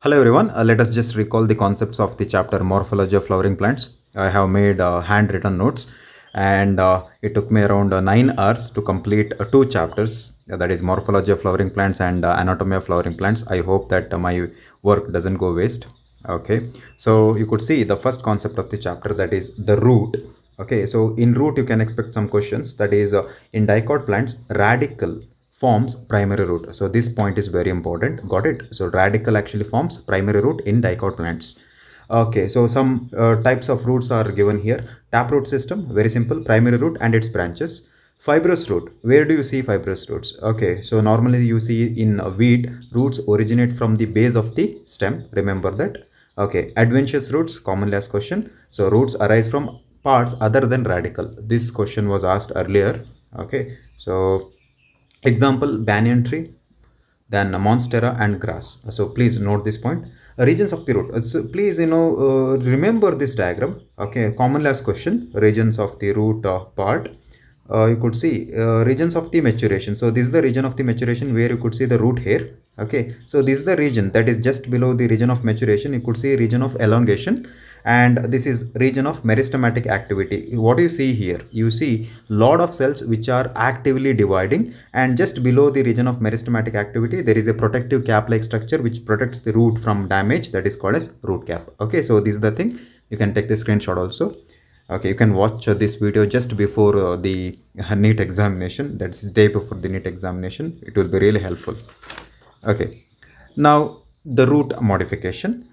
Hello everyone, let us just recall the concepts of the chapter Morphology of Flowering Plants. I have made handwritten notes and it took me around 9 hours to complete two chapters, that is Morphology of Flowering Plants and Anatomy of Flowering Plants. I hope that my work doesn't go waste. Okay, so you could see the first concept of the chapter, that is the root. Okay, so in root you can expect some questions, that is in dicot plants radical forms primary root. So this point is very important. Got it? So radical actually forms primary root in dicot plants. Okay, so some types of roots are given here. Taproot system, very simple, primary root and its branches. Fibrous root, where do you see fibrous roots? Okay, so normally you see in wheat, roots originate from the base of the stem. Remember that. Okay, adventitious roots, commonly asked question. So roots arise from parts other than radical. This question was asked earlier. Okay, so example banyan tree, then monstera and grass. So please note this point. Regions of the root. So please remember this diagram. Okay, commonly asked question. Regions of the root part. You could see regions of the maturation. So this is the region of the maturation where you could see the root hair. Okay, so this is the region that is just below the region of maturation. You could see region of elongation, and this is region of meristematic activity. What do you see here? You see lot of cells which are actively dividing, and just below the region of meristematic activity there is a protective cap like structure which protects the root from damage, that is called as root cap. Okay, so this is the thing. You can take the screenshot also. Okay, you can watch this video just before the NEET examination, that's day before the NEET examination. It will be really helpful. Okay, now the root modification.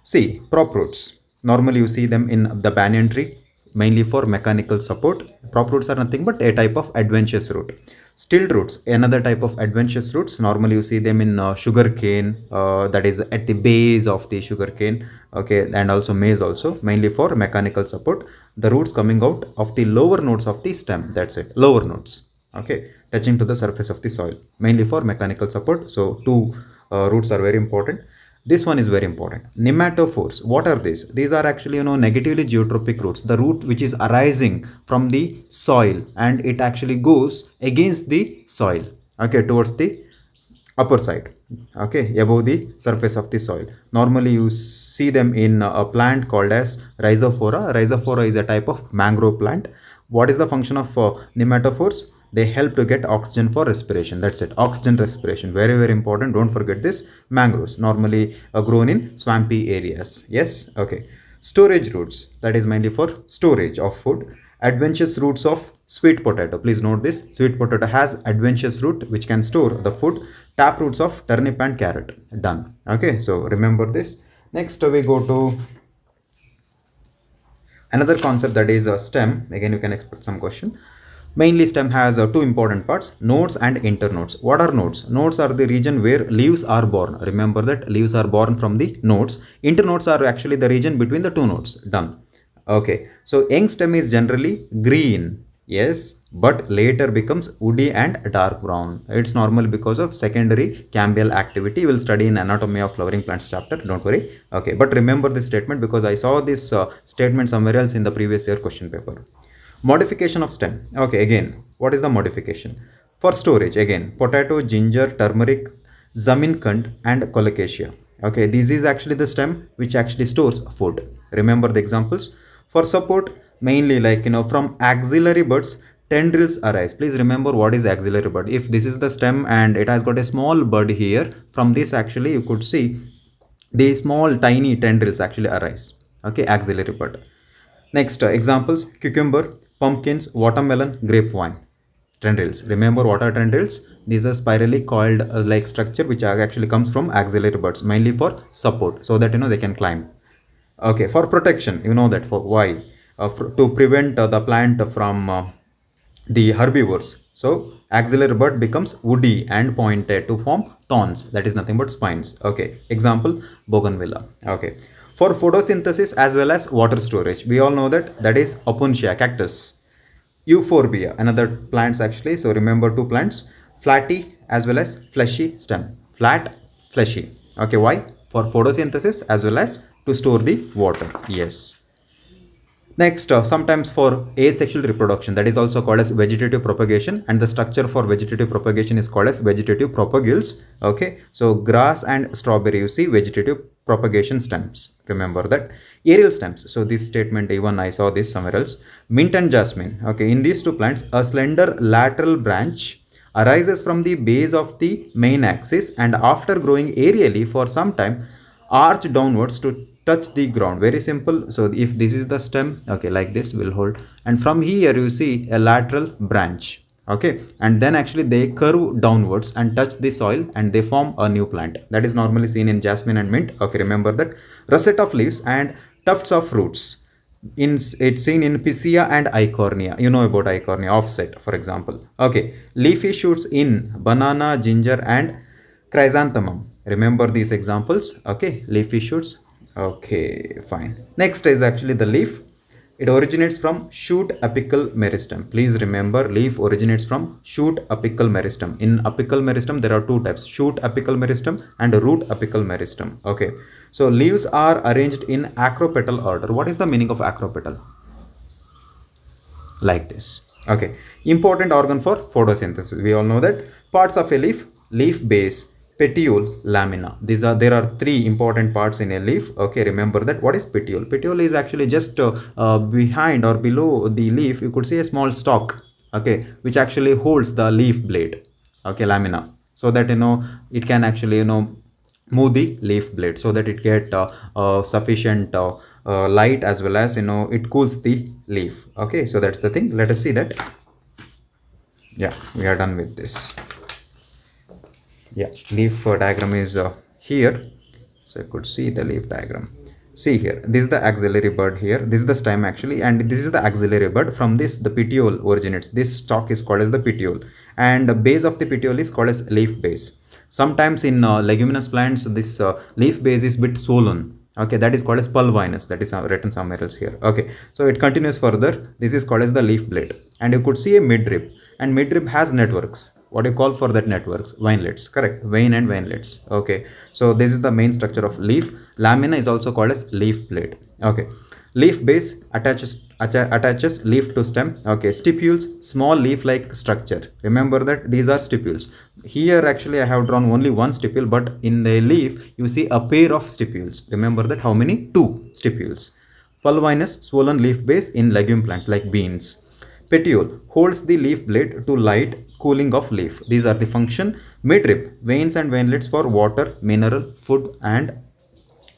See, prop roots. Normally you see them in the banyan tree, mainly for mechanical support. Prop roots are nothing but a type of adventitious root. Stilled roots, another type of adventitious roots. Normally you see them in sugar cane, that is at the base of the sugar cane. Okay, and also maize also, mainly for mechanical support. The roots coming out of the lower nodes of the stem, that's it, lower nodes. Okay, touching to the surface of the soil, mainly for mechanical support. So two roots are very important. This one is very important. Nematophores, what are these? These are actually negatively geotropic roots, the root which is arising from the soil and it actually goes against the soil, okay, towards the upper side, okay, above the surface of the soil. Normally you see them in a plant called as Rhizophora. Rhizophora is a type of mangrove plant. What is the function of nematophores? They help to get oxygen for respiration. That's it, oxygen respiration, very very important. Don't forget this. Mangroves normally grown in swampy areas. Yes, okay. Storage roots, that is mainly for storage of food. Adventitious roots of sweet potato, please note this. Sweet potato has adventitious root which can store the food. Tap roots of turnip and carrot. Done. Okay, so remember this. Next we go to another concept, that is a stem. Again you can expect some question. Mainly stem has two important parts, nodes and internodes. What are nodes? Nodes are the region where leaves are born. Remember that leaves are born from the nodes. Internodes are actually the region between the two nodes. Done. Okay, so young stem is generally green, yes, but later becomes woody and dark brown. It's normal because of secondary cambial activity. We'll study in Anatomy of Flowering Plants chapter, don't worry. Okay, but remember this statement because I saw this statement somewhere else in the previous year question paper. Modification of stem. Okay, again, what is the modification? For storage, again, potato, ginger, turmeric, zamindkand and colocasia. Okay, this is actually the stem which actually stores food. Remember the examples. For support, mainly like from axillary buds tendrils arise. Please remember what is axillary bud. If this is the stem and it has got a small bud here, from this actually you could see the small tiny tendrils actually arise. Okay, axillary bud. Next examples, cucumber, pumpkins, watermelon, grapevine. Tendrils. Remember what are tendrils? These are spirally coiled like structure which actually comes from axillary buds, mainly for support, so that they can climb. Okay, for protection, you know that for why? To prevent the plant from the herbivores. So axillary bud becomes woody and pointed to form thorns, that is nothing but spines. Okay, example, bougainvillea. Okay, for photosynthesis as well as water storage, we all know that is opuntia, cactus. Euphorbia, another plants actually. So remember two plants, flatty as well as fleshy stem. Flat, fleshy. Okay, why? For photosynthesis as well as to store the water. Yes. Next, sometimes for asexual reproduction, that is also called as vegetative propagation, and the structure for vegetative propagation is called as vegetative propagules. Okay, so grass and strawberry, you see vegetative propagation stems. Remember that. Aerial stems. So this statement, even I saw this somewhere else. Mint and jasmine. Okay, in these two plants, a slender lateral branch arises from the base of the main axis, and after growing aerially for some time, arch downwards to touch the ground. Very simple. So if this is the stem, okay, like this will hold, and from here you see a lateral branch, okay, and then actually they curve downwards and touch the soil and they form a new plant. That is normally seen in jasmine and mint. Okay, remember that. Russet of leaves and tufts of roots, in it's seen in Picea and Eichhornia. You know about Eichhornia, offset, for example. Okay, leafy shoots in banana, ginger, and chrysanthemum. Remember these examples. Okay, leafy shoots. Okay, fine. Next is actually the leaf. It originates from shoot apical meristem. Please remember, leaf originates from shoot apical meristem. In apical meristem, there are two types: shoot apical meristem and root apical meristem. Okay, so leaves are arranged in acropetal order. What is the meaning of acropetal? Like this. Okay, important organ for photosynthesis. We all know that. Parts of a leaf: leaf base, petiole, lamina. There are three important parts in a leaf. Okay, remember that. What is petiole? Petiole is actually just behind or below the leaf. You could see a small stalk, okay, which actually holds the leaf blade. Okay, lamina, so that it can actually move the leaf blade, so that it get sufficient light, as well as it cools the leaf. Okay, so that's the thing. Let us see that. Yeah, we are done with this. Yeah, leaf diagram is here. So you could see the leaf diagram. See here, this is the axillary bud here. This is the stem actually, and this is the axillary bud. From this, the petiole originates. This stalk is called as the petiole, and the base of the petiole is called as leaf base. Sometimes in leguminous plants, this leaf base is bit swollen. Okay, that is called as pulvinous. That is written somewhere else here. Okay, so it continues further. This is called as the leaf blade, and you could see a midrib, and midrib has networks. What do you call for that networks? Vinelets. Correct, vein and vinelets. Okay, so this is the main structure of leaf. Lamina is also called as leaf blade. Okay, leaf base attaches leaf to stem. Okay, stipules, small leaf like structure. Remember that these are stipules. Here actually I have drawn only one stipule, but in the leaf you see a pair of stipules. Remember that. How many? Two stipules. Pulvinous, swollen leaf base in legume plants like beans. Petiole holds the leaf blade to light cooling of leaf. These are the function. Midrib, veins and veinlets for water, mineral, food, and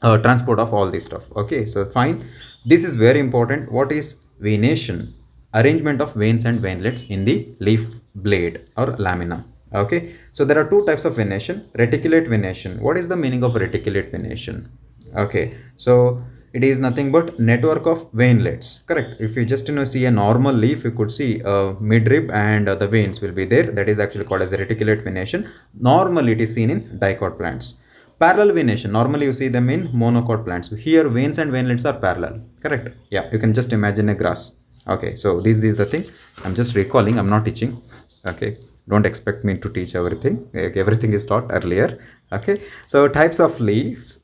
transport of all this stuff. Okay, so fine. This is very important. What is venation? Arrangement of veins and veinlets in the leaf blade or lamina. Okay, so there are two types of venation. Reticulate venation. What is the meaning of reticulate venation? Okay, so it is nothing but network of veinlets. Correct. If you just see a normal leaf, you could see a midrib and the veins will be there. That is actually called as a reticulate venation. Normally it is seen in dicot plants. Parallel venation, normally you see them in monocot plants. Here veins and veinlets are parallel. Correct. Yeah, you can just imagine a grass. Okay, so this is the thing. I'm just recalling, I'm not teaching. Okay, don't expect me to teach everything. Everything is taught earlier. Okay, so types of leaves.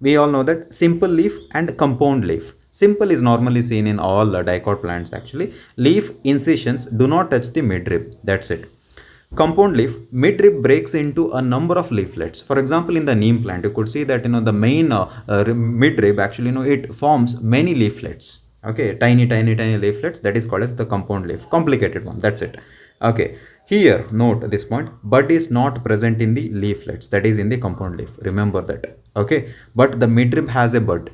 We all know that simple leaf and compound leaf. Simple is normally seen in all dicot plants actually. Leaf incisions do not touch the midrib. That's it. Compound leaf, midrib breaks into a number of leaflets. For example, in the neem plant, you could see that the main midrib actually it forms many leaflets. Okay, tiny leaflets. That is called as the compound leaf. Complicated one. That's it. Okay. Here, note this point, bud is not present in the leaflets, that is in the compound leaf. Remember that. Okay, but the midrib has a bud.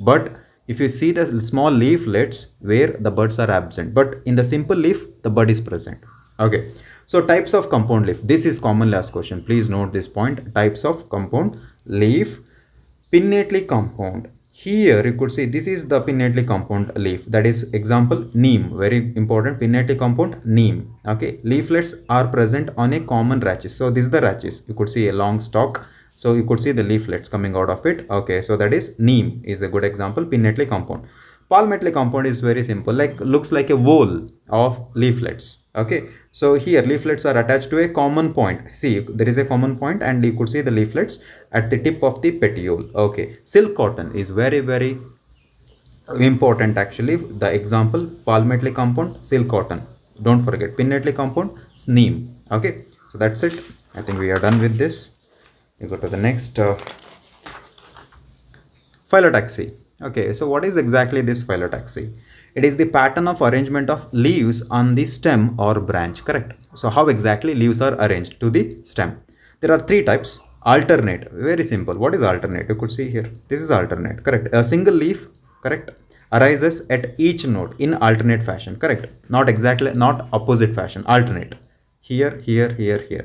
But if you see the small leaflets where the buds are absent, but in the simple leaf, the bud is present. Okay, so types of compound leaf. This is commonly asked question. Please note this point. Types of compound leaf. Pinnately compound. Here you could see this is the pinnately compound leaf. That is example neem. Very important. Pinnately compound neem. Okay. Leaflets are present on a common rachis. So this is the rachis. You could see a long stalk. So you could see the leaflets coming out of it. Okay. So that is neem is a good example. Pinnately compound. Palmately compound is very simple. Looks like a wall of leaflets. Okay. So here leaflets are attached to a common point. See, there is a common point and you could see the leaflets at the tip of the petiole. Okay. Silk cotton is very important actually. The example, palmately compound, silk cotton. Don't forget, pinnately compound, neem. Okay, so that's it. I think we are done with this. We go to the next phyllotaxy. Okay, so what is exactly this phyllotaxy? It is the pattern of arrangement of leaves on the stem or branch, correct? So how exactly leaves are arranged to the stem? There are three types. Alternate, very simple. What is alternate? You could see here. This is alternate, correct? A single leaf, correct, arises at each node in alternate fashion, correct? Not exactly, not opposite fashion, alternate. Here,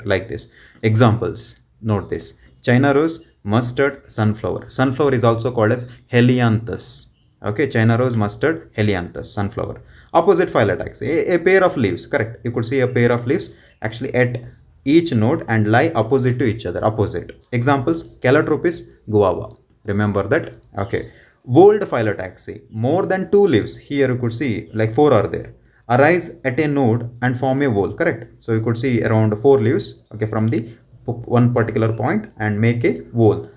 like this. Examples, note this. China rose, mustard, sunflower. Sunflower is also called as helianthus. Okay, China rose, mustard, helianthus, sunflower. Opposite phyllotaxy, a pair of leaves, correct? You could see a pair of leaves actually at each node and lie opposite to each other, opposite. Examples, calotropis, guava. Remember that? Okay. Whorled phyllotaxy, more than two leaves. Here you could see like four are there. Arise at a node and form a whorl, correct? So you could see around four leaves, okay, from the one particular point and make a whorl.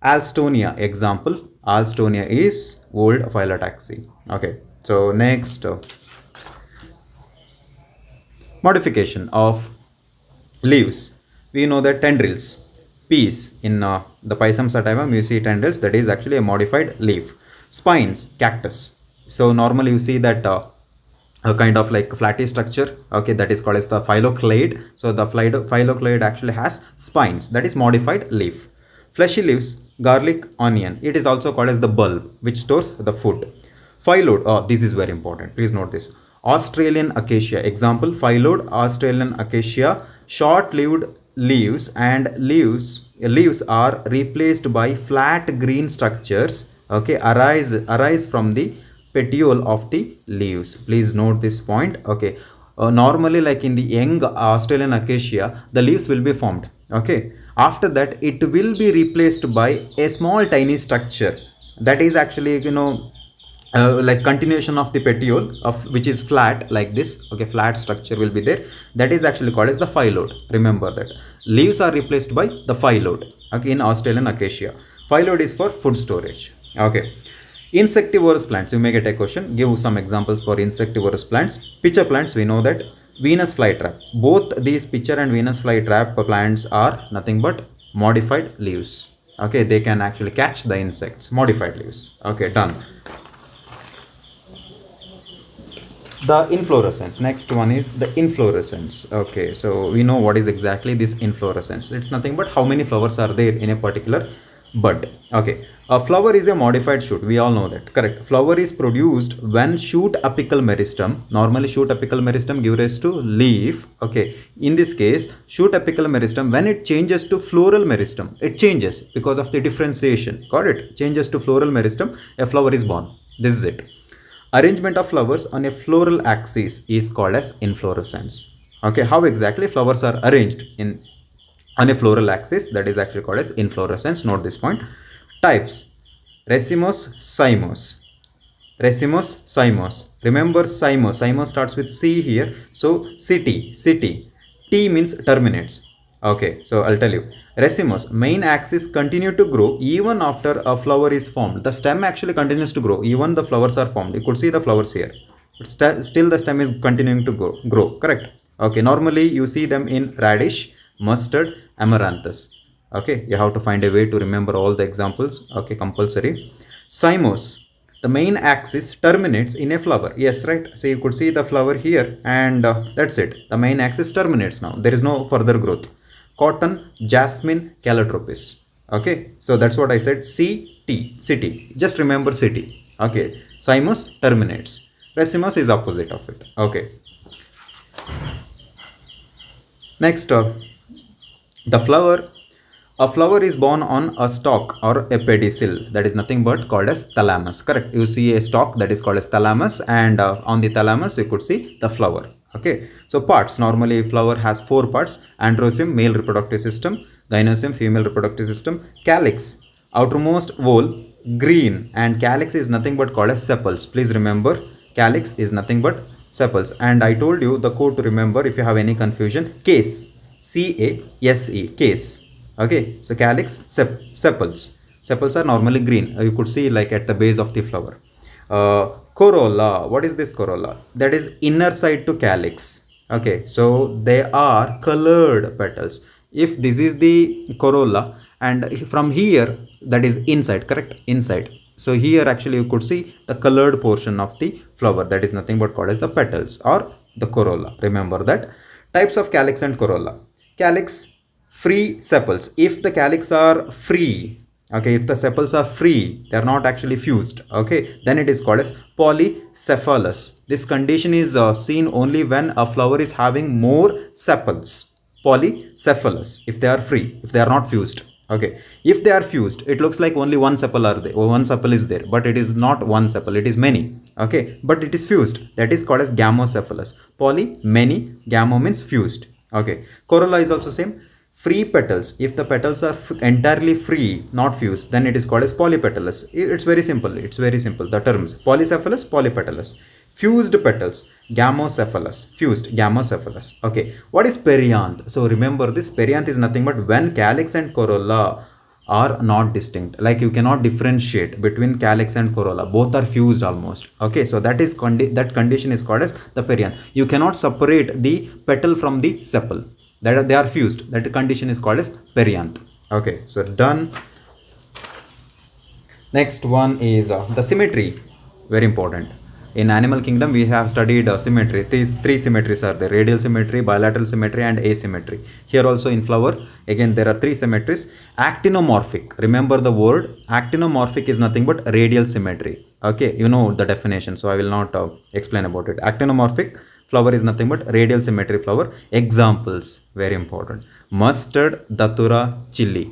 Alstonia, example, Alstonia is whorled phyllotaxy. Okay, so next modification of leaves. We know that tendrils, peas, in the Pisum sativum you see tendrils, that is actually a modified leaf. Spines, cactus. So normally you see that a kind of like flatty structure, okay, that is called as the phylloclade. So the phylloclade actually has spines, that is modified leaf. Fleshy leaves, garlic, onion, it is also called as the bulb which stores the food. Phyllodes, oh, this is very important, please note this. Australian acacia, example, phyllodes, Australian acacia, short-lived leaves, and leaves are replaced by flat green structures, okay, arise from the petiole of the leaves. Please note this point. Okay, normally like in the young Australian acacia, the leaves will be formed. Okay, after that it will be replaced by a small tiny structure that is actually, you know, like continuation of the petiole of which is flat like this. Okay, flat structure will be there, that is actually called as the phyllodes. Remember that leaves are replaced by the phyllodes, okay, in Australian acacia. Phyllodes is for food storage. Okay, insectivorous plants, you may get a question, give some examples for insectivorous plants. Pitcher plants, we know that. Venus flytrap, both these pitcher and Venus flytrap plants are nothing but modified leaves. Okay, they can actually catch the insects, modified leaves. Okay, done. The inflorescence, next one is the inflorescence. Okay, so we know what is exactly this inflorescence. It's nothing but how many flowers are there in a particular bud. Okay, a flower is a modified shoot, we all know that, correct? Flower is produced when shoot apical meristem, normally shoot apical meristem give rise to leaf. Okay, in this case shoot apical meristem, when it changes to floral meristem, it changes because of the differentiation, got it? Changes to floral meristem, a flower is born. This is it. Arrangement of flowers on a floral axis is called as inflorescence. Okay, how exactly flowers are arranged in on a floral axis, that is actually called as inflorescence. Note this point. Types, racemose, cymose. Racemose, cymose. Remember cymose, cymose starts with C here, so city. T means terminates. Okay, so I'll tell you. Racemose, main axis continue to grow even after a flower is formed. The stem actually continues to grow even the flowers are formed. You could see the flowers here, but still the stem is continuing to grow, correct? Okay, normally you see them in radish, mustard, amaranthus. Okay, you have to find a way to remember all the examples. Okay, compulsory. Cymose, the main axis terminates in a flower. Yes, right. So you could see the flower here, and that's it. The main axis terminates now. There is no further growth. Cotton, jasmine, calotropis. Okay, so that's what I said. City. Just remember city. Okay, cymose terminates. Racemose is opposite of it. Okay. Next, the flower. A flower is born on a stalk or a pedicel, that is nothing but called as thalamus, correct? You see a stalk that is called as thalamus, and on the thalamus you could see the flower. Okay, so parts, normally flower has four parts: androecium, male reproductive system; gynoecium, female reproductive system; calyx, outermost whorl, green, and calyx is nothing but called as sepals. Please remember, calyx is nothing but sepals. And I told you the code to remember if you have any confusion: case, C-A-S-E, case. Okay, so calyx, sepals. Sepals are normally green. You could see like at the base of the flower. Corolla. What is this corolla? That is inner side to calyx. Okay, so they are colored petals. If this is the corolla, and from here, that is inside, correct? Inside. So here actually you could see the colored portion of the flower, that is nothing but called as the petals or the corolla. Remember that. Types of calyx and corolla. Calyx, free sepals. If the calyx are free, okay, if the sepals are free, they are not actually fused, okay, then it is called as polycephalous. This condition is seen only when a flower is having more sepals. Polycephalous, if they are free, if they are not fused. Okay, if they are fused, it looks like only one sepal are there, or one sepal is there, but it is not one sepal, it is many. Okay, but it is fused, that is called as gamocephalous. Poly, many, gamo means fused. Okay, corolla is also same. Free petals, if the petals are entirely free, not fused, then it is called as polypetalous. It's very simple, it's very simple, the terms polycephalous, polypetalous. Fused petals, gamocephalous, fused, gamocephalous. Okay, what is perianth? So remember, this perianth is nothing but when calyx and corolla are not distinct, like you cannot differentiate between calyx and corolla, both are fused almost. Okay, so that is that condition is called as the perianth. You cannot separate the petal from the sepal, that they are fused, that condition is called as perianth. Okay, so done. Next one is the symmetry, very important. In animal kingdom, we have studied symmetry. These three symmetries are there: radial symmetry, bilateral symmetry, and asymmetry. Here also in flower, again there are three symmetries. Actinomorphic, remember the word. Actinomorphic is nothing but radial symmetry. Okay, you know the definition, so I will not explain about it. Actinomorphic flower is nothing but radial symmetry flower. Examples, very important: mustard, datura, chili.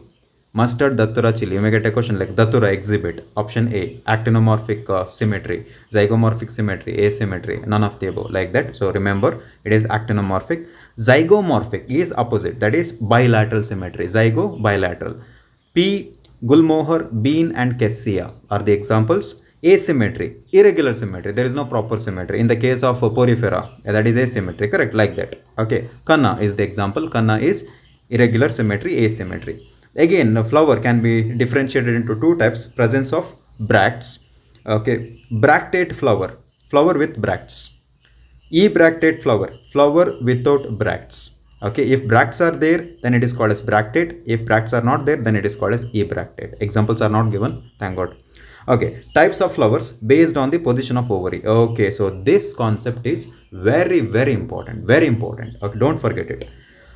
Mustard, datura, chili. You may get a question like datura exhibit. Option A, actinomorphic symmetry, zygomorphic symmetry, asymmetry, none of the above, like that. So remember, it is actinomorphic. Zygomorphic is opposite, that is bilateral symmetry. Zygo, bilateral. P, gulmohar, bean, and cassia are the examples. Asymmetry, irregular symmetry, there is no proper symmetry. In the case of porifera, that is asymmetry, correct, like that. Okay, kanna is the example. Kanna is irregular symmetry, asymmetry. Again, a flower can be differentiated into two types: presence of bracts. Okay, bractate flower, flower with bracts. Ebractate flower, flower without bracts. Okay, if bracts are there, then it is called as bractate. If bracts are not there, then it is called as ebractate. Examples are not given, thank God. Okay, types of flowers based on the position of ovary. Okay, so this concept is very, very important. Very important. Okay, don't forget it.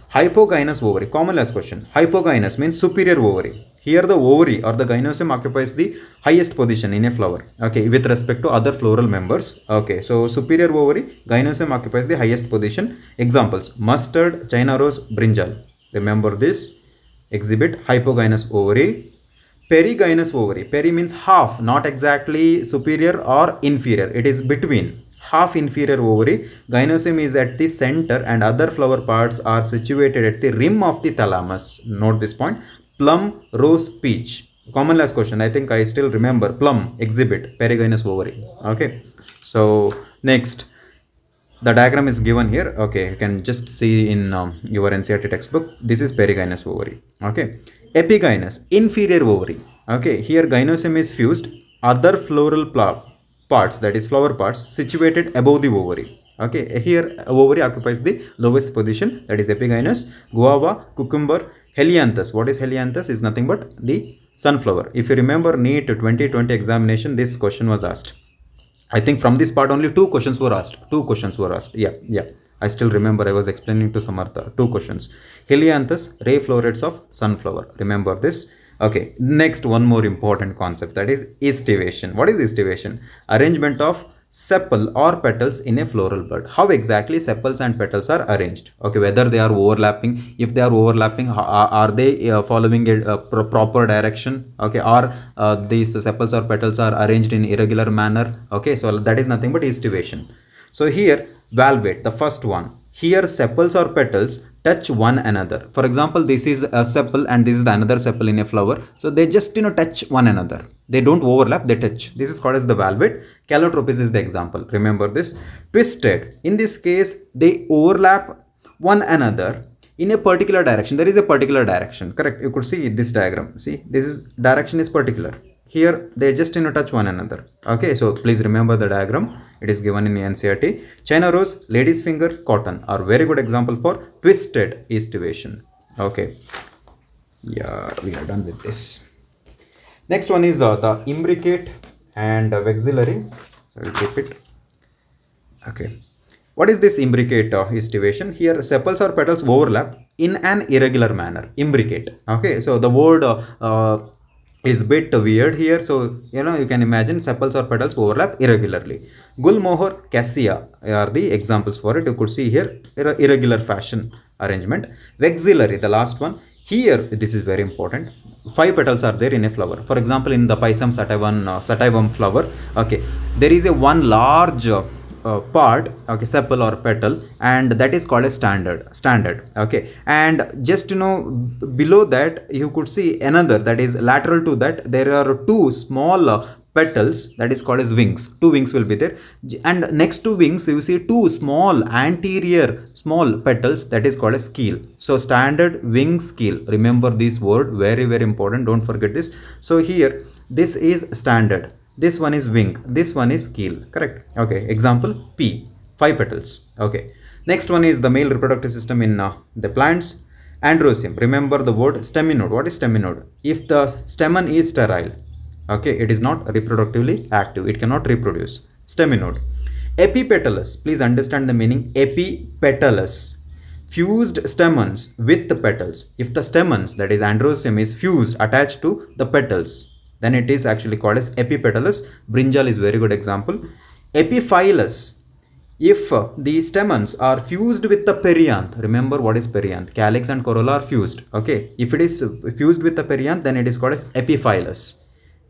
Hypogynous ovary, common last question. Hypogynous means superior ovary. Here the ovary or the gynosium occupies the highest position in a flower. Okay, with respect to other floral members. Okay, so superior ovary, gynosium occupies the highest position. Examples: mustard, China rose, brinjal. Remember this. Exhibit hypogynous ovary. Perigynous ovary. Peri means half, not exactly superior or inferior. It is between. Half inferior ovary. Gynosium is at the center and other flower parts are situated at the rim of the thalamus. Note this point. Plum, rose, peach. Common last question. I think I still remember. Plum, exhibit, perigynous ovary. Okay. So next, the diagram is given here. Okay, you can just see in your NCERT textbook. This is perigynous ovary. Okay. Epigynous, inferior ovary. Okay, here gynosium is fused. Other floral parts, that is flower parts, situated above the ovary. Okay, here ovary occupies the lowest position, that is epigynous. Guava, cucumber, helianthus. What is helianthus? Is nothing but the sunflower. If you remember NEET 2020 examination, this question was asked. I think from this part only two questions were asked. Two questions were asked. Yeah. I still remember I was explaining to Samartha. Two questions. Helianthus, ray florets of sunflower. Remember this. Okay. Next, one more important concept, that is estivation. What is estivation? Arrangement of sepal or petals in a floral bud. How exactly sepals and petals are arranged? Okay, whether they are overlapping. If they are overlapping, are they following a proper direction? Okay, or these sepals or petals are arranged in irregular manner. Okay, so that is nothing but estivation. So here, valvate, the first one. Here sepals or petals touch one another. For example, this is a sepal and this is the another sepal in a flower. So they just touch one another. They don't overlap, they touch. This is called as the valvate. Calotropis is the example. Remember this. Twisted. In this case, they overlap one another in a particular direction. There is a particular direction. Correct. You could see this diagram. See, this is direction is particular. Here they just touch one another. Okay, so please remember the diagram. It is given in the NCERT. China rose, lady's finger, cotton are very good example for twisted estivation. Okay, yeah, we are done with this. Next one is the imbricate and vexillary. So I'll keep it. Okay, what is this imbricate estivation? Here sepals or petals overlap in an irregular manner. Imbricate. Okay, so the word is bit weird here. So you can imagine sepals or petals overlap irregularly. Gul, mohor, cassia are the examples for it. You could see here irregular fashion arrangement. Vexillary, the last one. Here this is very important. 5 petals are there in a flower. For example, in the Pisum sativum flower, okay, there is a one large part, okay, sepal or petal, and that is called a standard. Okay, and just below that you could see another, that is lateral to that, there are two small petals, that is called as wings. Two wings will be there, and next to wings you see two small anterior small petals, that is called as keel. So standard, wing, keel, remember this word, very very important, don't forget this. So here this is standard, this one is wing, this one is keel, correct? Okay, example P, 5 petals. Okay, next one is the male reproductive system in the plants. Androecium, remember the word staminode. What is staminode? If the stamen is sterile, okay, it is not reproductively active, it cannot reproduce. Staminode. Epipetalous, please understand the meaning. Epipetalous, fused stamens with the petals. If the stamens, that is androecium, is fused, attached to the petals, then it is actually called as epipetalous. Brinjal is very good example. Epiphyllous, if the stamens are fused with the perianth. Remember what is perianth? Calyx and corolla are fused. Okay, if it is fused with the perianth, then it is called as epiphyllous.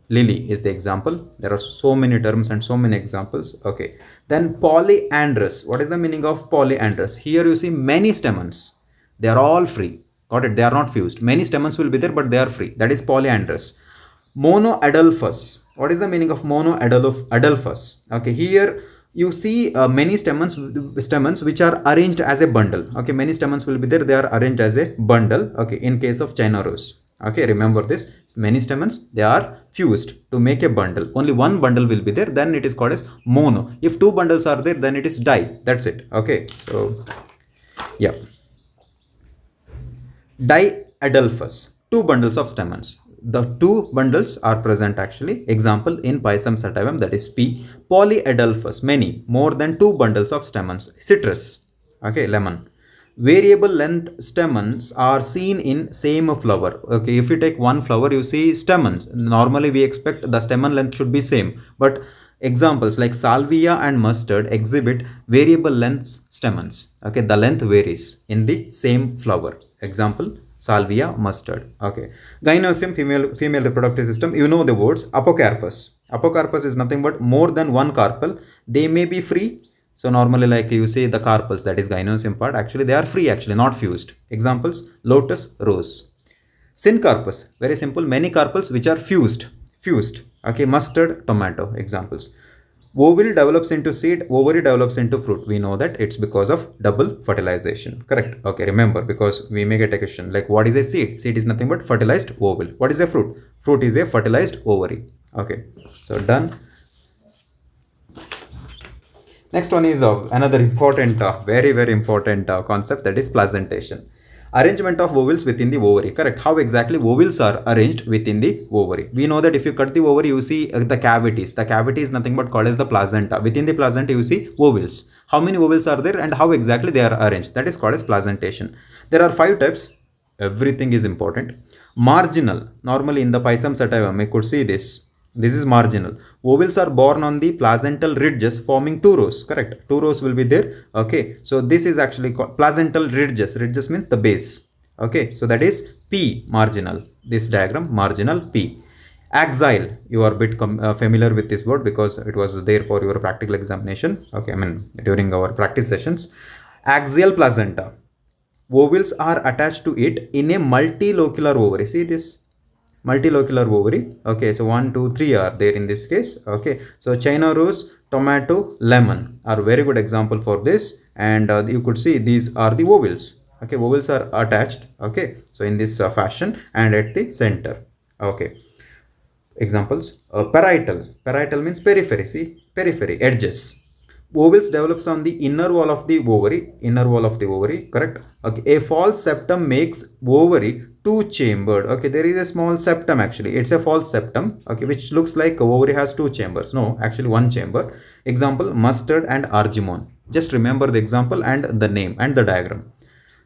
Lily is the example. There are so many terms and so many examples. Okay, then polyandrous. What is the meaning of polyandrous? Here you see many stamens, they are all free. Got it? They are not fused. Many stamens will be there, but they are free. That is polyandrous. Monoadelphous. What is the meaning of monoadelphous? Okay, here you see many stamens which are arranged as a bundle. Okay, many stamens will be there, they are arranged as a bundle. Okay, in case of China rose. Okay, remember this, many stamens, they are fused to make a bundle. Only one bundle will be there, then it is called as mono. If two bundles are there, then it is di. That's it. Okay, so yeah, diadelphous, two bundles of stamens. The two bundles are present actually. Example in Pisum sativum, that is P. Polyadelphous, many, more than two bundles of stamens. Citrus, okay, lemon. Variable length stamens are seen in same flower. Okay, if you take one flower, you see stamens. Normally we expect the stamen length should be same, but examples like salvia and mustard exhibit variable length stamens. Okay, the length varies in the same flower. Example salvia, mustard. Okay, gynoecium, female reproductive system. You know the words. Apocarpus. Apocarpus is nothing but more than one carpel. They may be free. So normally, like you say, the carpels, that is gynoecium part, actually they are free, actually not fused. Examples lotus, rose. Syncarpus, very simple, many carpels which are fused. Okay, mustard, tomato. Examples. Ovule develops into seed, ovary develops into fruit. We know that it's because of double fertilization. Correct? Okay, remember, because we may get a question like, what is a seed? Seed is nothing but fertilized ovule. What is a fruit? Fruit is a fertilized ovary. Okay, so done. Next one is another important, very very important concept, that is placentation. Arrangement of ovules within the ovary. Correct? How exactly ovules are arranged within the ovary? We know that if you cut the ovary, you see the cavities. The cavity is nothing but called as the placenta. Within the placenta, you see ovules. How many ovules are there and how exactly they are arranged? That is called as placentation. There are 5 types. Everything is important. Marginal. Normally in the Pisum sativum, you could see this. This is marginal. Ovules are born on the placental ridges, forming 2 rows. Correct? 2 rows will be there. Okay, so this is actually called placental ridges. Ridges means the base. Okay, so that is P, marginal. This diagram, marginal P. Axile, you are a bit familiar with this word because it was there for your practical examination. Okay, I mean during our practice sessions. Axial placenta. Ovules are attached to it in a multilocular ovary. See this? Multilocular ovary. Okay, so 1 2 3 are there in this case. Okay, so China rose, tomato, lemon are very good example for this, and you could see these are the ovules. Okay, ovules are attached. Okay, so in this fashion and at the center. Okay, Examples, parietal means periphery, see, periphery, edges. Ovules develops on the inner wall of the ovary, correct? Okay, a false septum makes ovary two chambered. Okay, there is a small septum actually. It's a false septum, okay, which looks like ovary has two chambers. No, actually one chamber. Example, mustard and argemone. Just remember the example and the name and the diagram.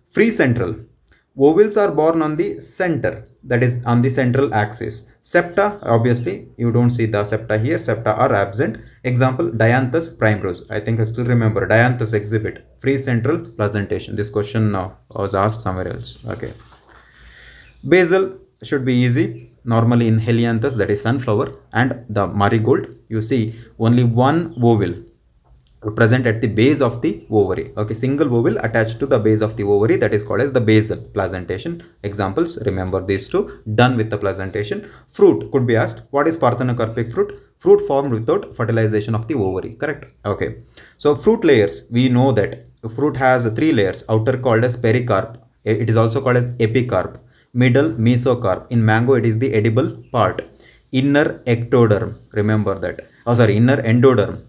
Free central. Ovules are born on the center, that is on the central axis. Septa, obviously, you don't see the septa here. Septa are absent. Example, dianthus primrose. I think I still remember. Dianthus exhibit free central placentation. This question now was asked somewhere else. Okay. Basal should be easy. Normally in helianthus, that is sunflower, and the marigold, you see only one ovule present at the base of the ovary. Okay, single ovule attached to the base of the ovary, that is called as the basal placentation. Examples, remember these two. Done with the placentation. Fruit could be asked, what is parthenocarpic fruit? Fruit formed without fertilization of the ovary, correct? Okay, so fruit layers, we know that fruit has three layers. Outer called as pericarp, it is also called as epicarp. Middle, mesocarp. In mango it is the edible part. Inner ectoderm, remember that. Oh sorry, inner endoderm.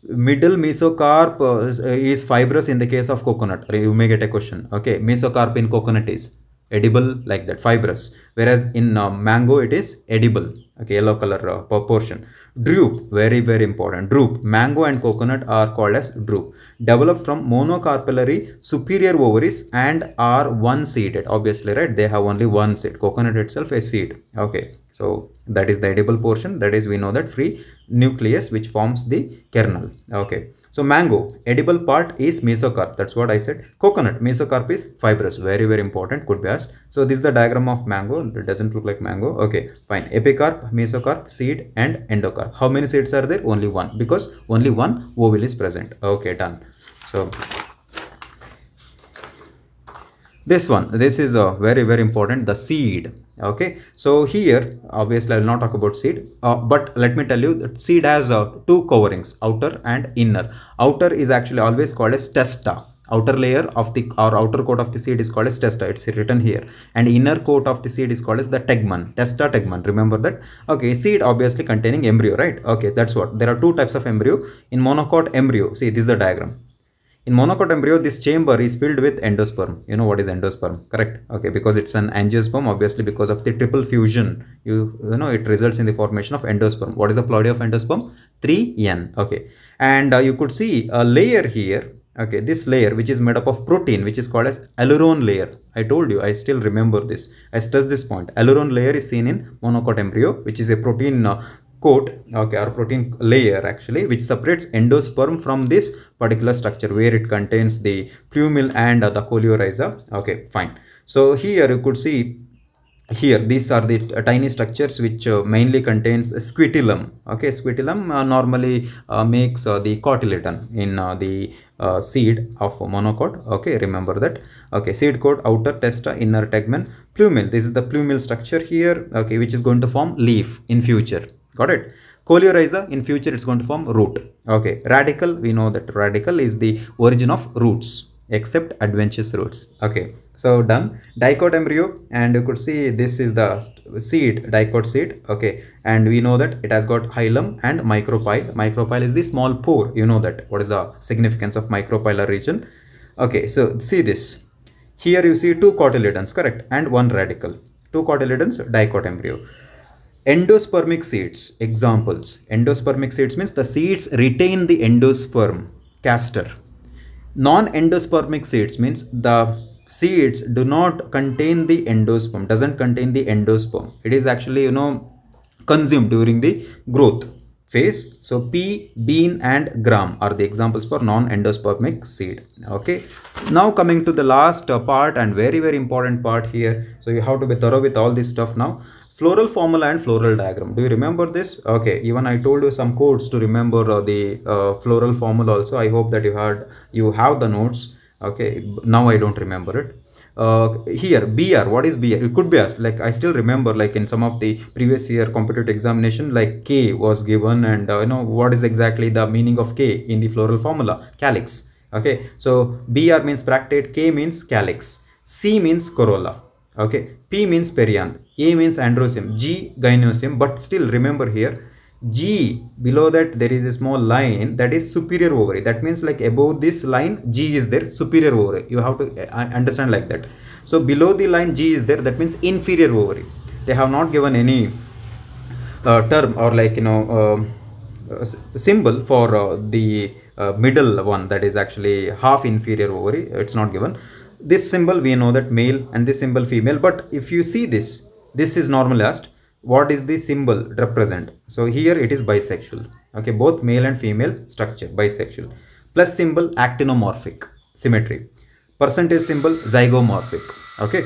Middle mesocarp is fibrous in the case of coconut. You may get a question. Okay, mesocarp in coconut is edible, like that, fibrous, whereas in mango it is edible. Okay, yellow color portion. Drupe, very important. Drupe, mango and coconut are called as drupe. Developed from monocarpellary superior ovaries and are one seeded. Obviously, right, they have only one seed. Coconut itself a seed. Okay, so that is the edible portion, that is we know that free nucleus which forms the kernel. Okay, so mango, edible part is mesocarp, that's what I said. Coconut, mesocarp is fibrous, very important, could be asked. So this is the diagram of mango. It doesn't look like mango. Okay, fine. Epicarp, mesocarp, seed and endocarp. How many seeds are there? Only one, because only one ovule is present. Okay, done. So this one, this is very important, the seed. Okay, so here obviously I will not talk about seed, but let me tell you that seed has two coverings, outer and inner. Outer is actually always called as testa. Outer layer of the or outer coat of the seed is called as testa, it's written here, and inner coat of the seed is called as the tegmen, testa tegmen, remember that. Okay, seed obviously containing embryo, right? Okay, that's what, there are two types of embryo. In monocot embryo, see, this is the diagram. In monocot embryo, this chamber is filled with endosperm. You know what is endosperm, correct? Okay, because it's an angiosperm, obviously because of the triple fusion, you know, it results in the formation of endosperm. What is the ploidy of endosperm? 3N. Okay, and you could see a layer here. Okay, this layer which is made up of protein, which is called as aileron layer. I told you, I still remember this. I stress this point. Aileron layer is seen in monocot embryo, which is a protein coat, okay, or protein layer actually, which separates endosperm from this particular structure where it contains the plumule and the coleorhiza. Okay, fine. So here you could see, here these are the tiny structures which mainly contains squitulum. Okay, squitulum normally makes the cotyledon in the seed of monocot. Okay, remember that. Okay, seed coat, outer testa, inner tegmen. Plumule, this is the plumule structure here, okay, which is going to form leaf in future. Got it? Coleorhiza, in future it's going to form root. Okay, radicle, we know that radicle is the origin of roots, except adventitious roots. Okay, so done. Dicot embryo, and you could see this is the seed, dicot seed. Okay, and we know that it has got hilum and micropyle. Micropyle is the small pore. You know that. What is the significance of micropylar region? Okay, so see this. Here you see two cotyledons, correct, and one radicle. Two cotyledons, dicot embryo. Endospermic seeds, examples. Endospermic seeds means the seeds retain the endosperm, castor. Non-endospermic seeds means the seeds do not contain the endosperm, doesn't contain the endosperm. It is actually, you know, consumed during the growth phase. So pea, bean and gram are the examples for non-endospermic seed. Okay, now coming to the last part and very important part here. So you have to be thorough with all this stuff now. Floral formula and floral diagram. Do you remember this? Okay, even I told you some codes to remember the floral formula also. I hope that you have the notes. Okay, now I don't remember it. Here BR, what is BR? It could be asked, like I still remember, like in some of the previous year competitive examination, like K was given, and you know what is exactly the meaning of K in the floral formula? Calyx. Okay, so BR means bractate, K means calyx, C means corolla. Okay, P means perianth, A means androecium, G gynoecium, but still remember here, G below that there is a small line that is superior ovary. That means like above this line G is there, superior ovary. You have to understand like that. So below the line G is there, that means inferior ovary. They have not given any term or like symbol for the middle one, that is actually half inferior ovary. It's not given. This symbol we know that male and this symbol female, but if you see this is normally asked what is the symbol represent. So here it is bisexual. Okay, both male and female structure bisexual. Plus symbol actinomorphic symmetry. Percentage symbol zygomorphic. Okay,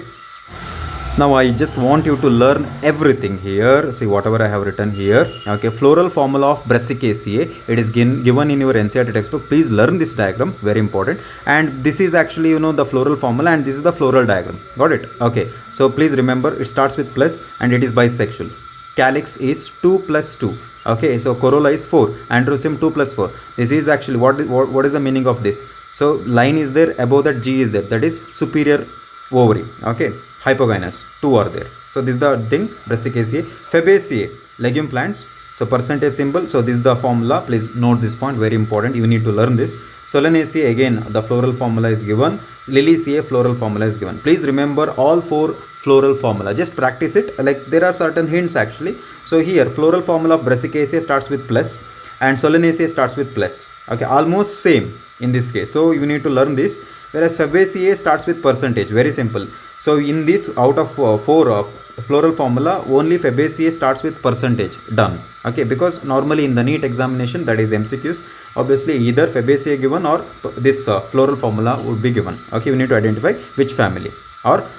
now I just want you to learn everything here. See whatever I have written here. Okay, floral formula of Brassicaceae. It is given in your NCERT textbook. Please learn this diagram, very important. And this is actually the floral formula, and this is the floral diagram. Got it? Okay. So please remember, it starts with plus and it is bisexual. Calyx is 2 plus 2. Okay, so corolla is 4. Androecium 2 plus 4. This is actually what is the meaning of this? So line is there, above that G is there. That is superior ovary. Okay. Hypogynous, 2 are there. So this is the thing. Brassicaceae. Fabaceae, legume plants. So percentage symbol. So this is the formula. Please note this point, very important. You need to learn this. Solanaceae, again the floral formula is given. Liliaceae, floral formula is given. Please remember all 4 floral formula. Just practice it. Like there are certain hints actually. So here floral formula of Brassicaceae starts with plus and Solanaceae starts with plus. Okay, almost same in this case. So you need to learn this. Whereas Fabaceae starts with percentage. Very simple. So in this, out of 4 floral formula, only Fabaceae starts with percentage. Done. Okay, because normally in the NEET examination, that is MCQs, obviously either Fabaceae given or this floral formula would be given. Okay, you need to identify which family or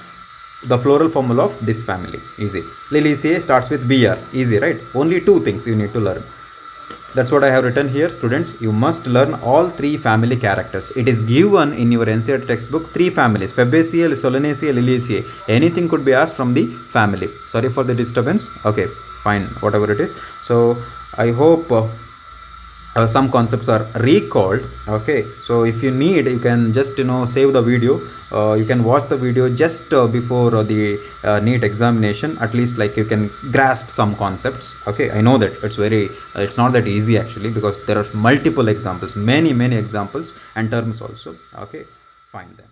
the floral formula of this family. Easy. Liliaceae starts with BR. Easy, right? Only 2 things you need to learn. That's what I have written here, students. You must learn all 3 family characters. It is given in your NCERT textbook 3 families: Fabaceae, Solanaceae, Liliaceae. Anything could be asked from the family. Sorry for the disturbance. Okay, fine, whatever it is. So I hope some concepts are recalled. Okay, so if you need, you can just save the video. You can watch the video just before the NEET examination. At least like you can grasp some concepts. Okay, I know that it's not that easy actually, because there are multiple examples, many examples and terms also. Okay, fine then.